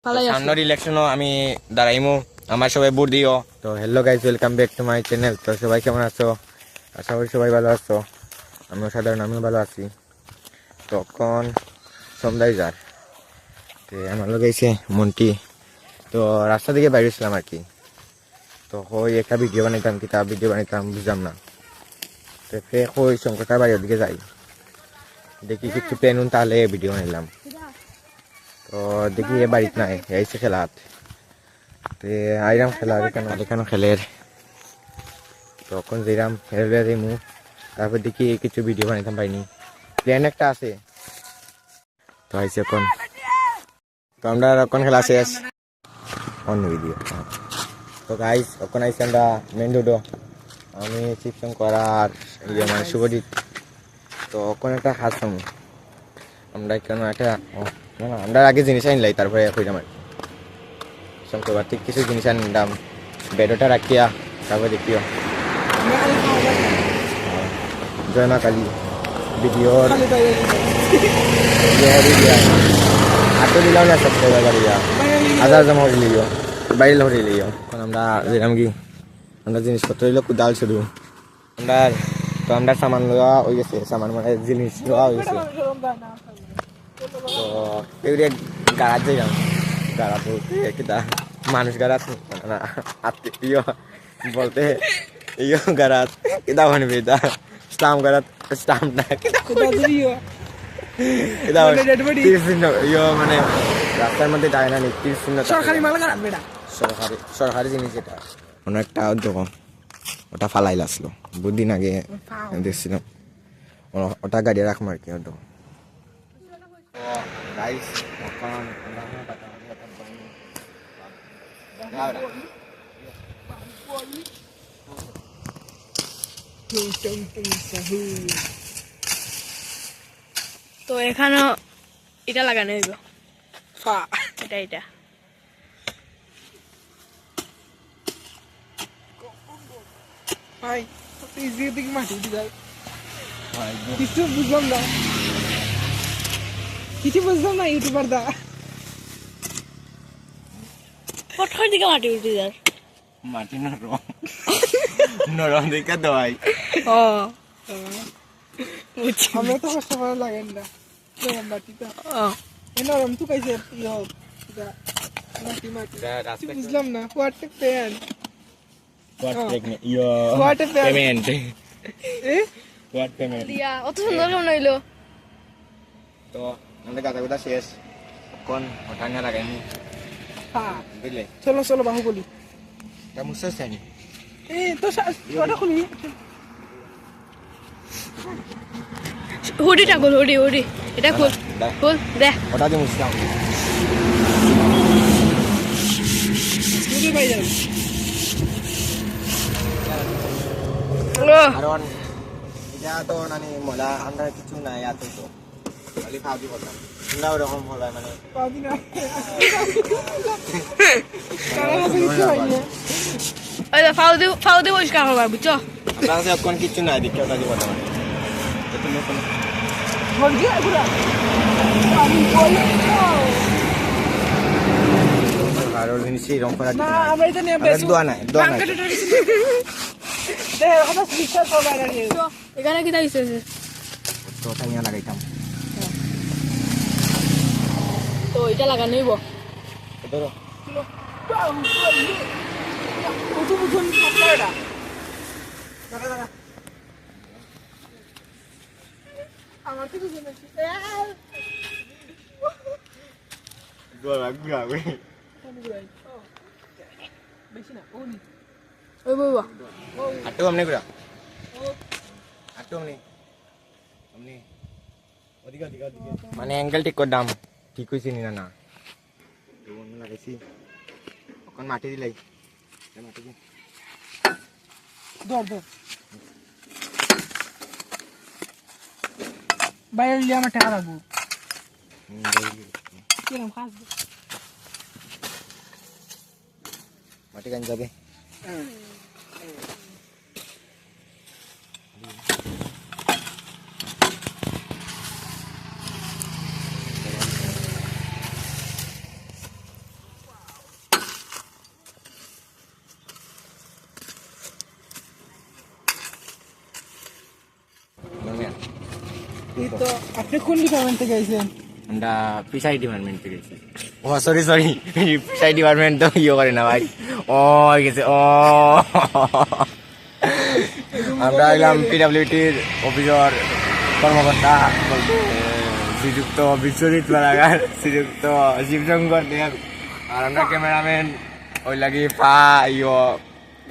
সামনের ইলেকশনও আমি দাঁড়াইমু, আমার সবাই ভোট দিও। তো hello guys, welcome back to my channel. তো সবাই কেমন আছো? আশা করি সবাই ভালো আছো। আমিও সাধারণ আমিও ভালো আছি। তখন সন্ধ্যায় যার আমার লোক গেছে মন্টি। তো রাস্তা দিকে বাইরেছিলাম আর কি। তো ওই একটা ভিডিও বানাইতাম, কিতাব ভিডিও বানাইতাম, বুঝলাম না। তো ফের ওই শঙ্করটার বাড়ির দিকে যাই, দেখি কিছু প্ল্যান তাহলে ভিডিও বানাইলাম। তো দেখি এ বাড়িতে নাই, এইসে খেলাত আইরাম খেলার এখানে খেলের। তখন যেরাম খেলে যাইমু, তারপর দেখি কিছু ভিডিও বানাইতাম পাইনি, প্ল্যান একটা আছে। তো আইসি এখন, তো আমরা এখন খেলা শেষ অন্য ভিডিও। তো গাইস এখন আইসি আমরা মেন রোডও, আমি চিপসং করার ইয়ে মানে শুভজিৎ। তো ওখানে একটা খাচ্ছাম আমরা, কেন একটা আমরা আগে জিনিস আনলাই তারপরে হইলাম আর শঙ্করবার ঠিক কিছু জিনিস আনলাম, বেডটা রাখিয়া তারপরে দেখিও জয় মা কালী ভিডিওর আটো দিলাম না সাবস্ক্রাইবার বাড়িয়া হাজার জমা হয়ে লিও বাইরে হয়ে লিও। এখন আমরা যেরাম কি আমরা জিনিসপত্র হইলো কুদাল শুধু আমরা, তো আমরা সামান লওয়া হয়ে গেছে, সামান মানে জিনিস লওয়া হয়ে গেছে। তো এগুলি গাড়াত যাইলাম, গাড়া বলতে কিতা মানুষ গাড়াত না আত্মীয় বলতে ইয়ে গাড়াত কিতা বানবে এটা স্টাম্প গাড়াত, স্টাম্প না মানে রাস্তার মধ্যে যায় না নীতির চিহ্ন, সরকারি জিনিস এটা অনেকটা দোকান। ওটা ফালাইল আসলো দুদিন আগে দেখছিলাম, ওটা গাড়ি রাখবো আর কি। ওটা তো এখানেও এটা লাগানো হইব, এটা এটা কিছু বুঝলাম না ইউটিউবার দা কোথার দিকে মাটি উঠে যার মাটি নরম দেখে দেওয়াই। ও আমরা তো কষ্ট ভালো লাগেন না নরম মাটিটা, নরম তো কাইছে মাটি বুঝলাম না। হোয়াট প্যান দিয়া অত সুন্দর কেমন হইলো। তো আমাদের গাদা গুদা শেষ, কোন ওটা নিয়ে লাগাইনি বুঝলে। চলো বাহুবলি মুসা চাইনি তো ওটা খুলি হুডিটা খুল, হুডি এটা খুল খুল দে ওটা দিয়ে মুসলাম। পাই যাবে কারণ এটা তো মানে মলা আমরা কিছু নাই এত, তো খালি খাওয়া বলতাম আমরা ওরকম বলা মানে ফাউ দিয়ে পরিষ্কার করবার বুঝছো। আমরা কাছে এখন কিছু নাই দেখে ওটা দিয়ে বলতাম আরো জিনিস রং করা দোয়া নাই এখানে কি দিয়েছে তো ওটা নিয়ে লাগাইতাম। তো এটা লাগানো হইব। ধরো আমার তো বুঝে না বেশি না ওই বাবা আটটু আমনে করা আটটু আমনে আমনে ওদিকে মানে অ্যাঙ্গেল ঠিক করে দাম ঠিক হয়েছে নি না লাগাইছি। এখন মাটি দিলাই মাটি দি ধর বাইরে নিয়ে আমার টাকা রাখবো কিরম খাস মাটি গান যাবে। এই তো আপনি কোন ডিপার্টমেন্ট থেকে আইছেন? আমরা ফিশারি ডিপার্টমেন্ট থেকে গেছি। ও সরি ফিশারি ডিপার্টমেন্ট তো ইয়ে করে না ভাই। ও হয়ে গেছে ও আমরা এলাম পিডাব্লিউটির অফিসার কর্মকর্তা বলতে শ্রীযুক্ত বিশ্বজিৎ বালাগার, শ্রীযুক্ত শিবশঙ্কর দেব, আর আমরা ক্যামেরাম্যান ওই লাগি পা ইয়ো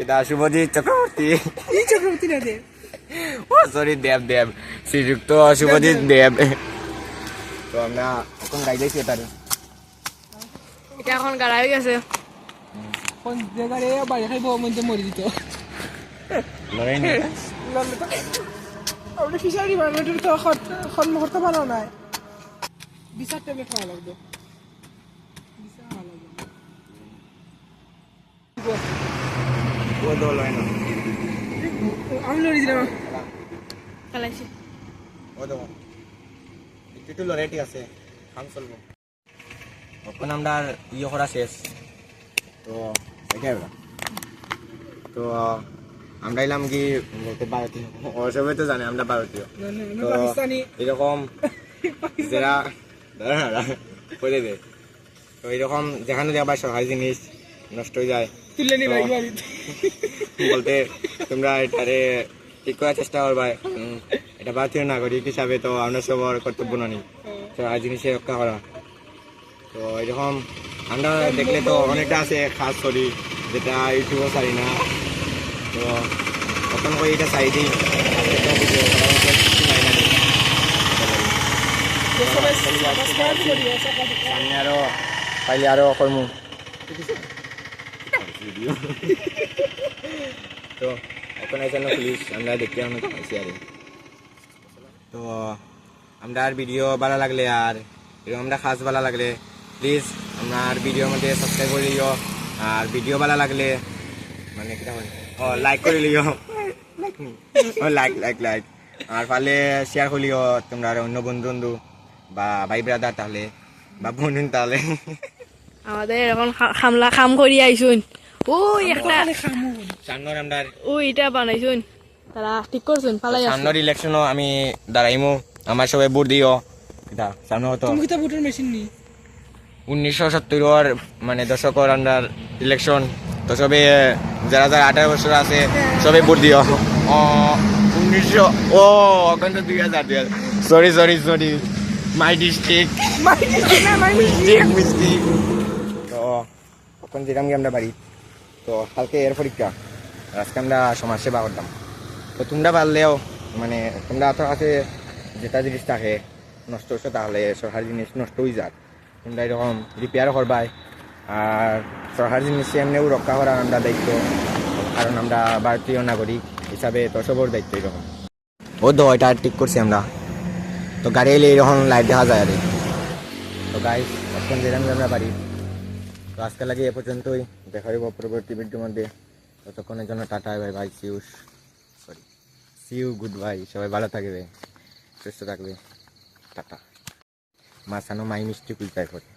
এটা শুভজিৎ চক্রবর্তী। এই চক্রবর্তী না দে। ও সরি দেব শ্রীযুক্ত শুভজিৎ দেব। তো আমরা এখন গাইতেছি এটারে। এটা এখন গাড়া হয়ে গেছে। কোন জায়গায় বাড়ি খাইব মধ্যে মরে দিত। লড়াই নেই আপনি ফিশারি ডিপার্টমেন্টের তো কর্মকর্তা বানাও নাই। বিচার টাইমে খাওয়া লাগবে। ও দল হয় না আমি লড়ি দিলাম। চালাইছি। ও দল একটু লড়াই ঠিক আছে কাম চলবো। এখন আমরা ইয়ে করা শেষ তো এটাই তো আমরা এলাম কি বলতে ভারতীয়, ও সবাই তো জানে আমরা ভারতীয়। তো পাকিস্তানি এরকম যারা করে দেয় তো এরকম যেখানে যাবার সহায় জিনিস নষ্ট হয়ে যায় তুলে নিয়ে তো- বাড়ি বলতে তোমরা এটারে ঠিক করার চেষ্টা করবা। এটা ভারতীয় নাগরিক হিসাবে তো আমরা সবার কর্তব্য নানি সহায় জিনিসের রক্ষা করা। তো এরকম আমরা দেখলে তো অনেকটা আছে খাস করি যেটা ইউটিউবও চাই না। তো প্রথম করে এটা চাই দিই সামনে আরো পাইলে আরো কর্ম তো এখন এখানে পুলিশ আমরা দেখতে অনেক পাইছি আর তো আমরা ভিডিও ভালো লাগলে আর এরকম আমরা খাস ভালো লাগলে প্লিজ আমার ভিডিওর মধ্যে সাবস্ক্রাইব করে দিও। আর ভিডিও ভালো লাগলে মানে কিটা হয় ও লাইক করে লিও ও লাইক আর পারলে শেয়ার করিও তোমরা আর অন্য বন্ধু বা ভাই ব্রাদার তাহলে বা বোন তাহলে আমাদের এখন খাম করি আইছুন। ওই একটা সামনের আমরা ওই এটা বানাইছুন। তারা ঠিক করছুন পালাই আছে। সামনের ইলেকশনও আমি দাঁড়াইমু, আমার সবাই ভোট দিও। এটা সামনে হতো তুমি কি ভোটের মেশিন নি? 1970 মানে দশকের আন্ডার ইলেকশন তো সবে যারা 18 বছর আছে সবে ভোট দিও। 1900 ও এখন তো 2000 সরি মাই ডিস্ট্রিক্ট মিস্টেক। তো এখন যেতাম কি আমরা বাড়ি তো কালকে এর পরীক্ষা আজকে আমরা সমাজসেবা করতাম। তো তোমরা পারলেও মানে তোমরা তো কাছে যেটা জিনিস থাকে নষ্ট হচ্ছে তাহলে সরকারি জিনিস নষ্ট হয়ে যাক তোমরা এরকম রিপেয়ার করবাই। আর সরকারি জিনিস এমনিও রক্ষা করার আমরা দায়িত্ব, কারণ আমরা ভারতীয় নাগরিক হিসাবে তো সবর দায়িত্ব এরকম। ও তো এটা ঠিক করছি আমরা। তো গাড়ি এলে এরকম লাইট দেখা যায় আর তো গাইস এখন যেরকম আমরা বাড়ি তো আজকে লাগে এ পর্যন্তই। দেখা হইব পরবর্তী ভিডিওর মধ্যে। ততক্ষণের জন্য tata bye see you goodbye. সবাই ভালো থাকবে সুস্থ থাকবে টাটা। মাছানো মাই মিষ্টি কুলচাই করে।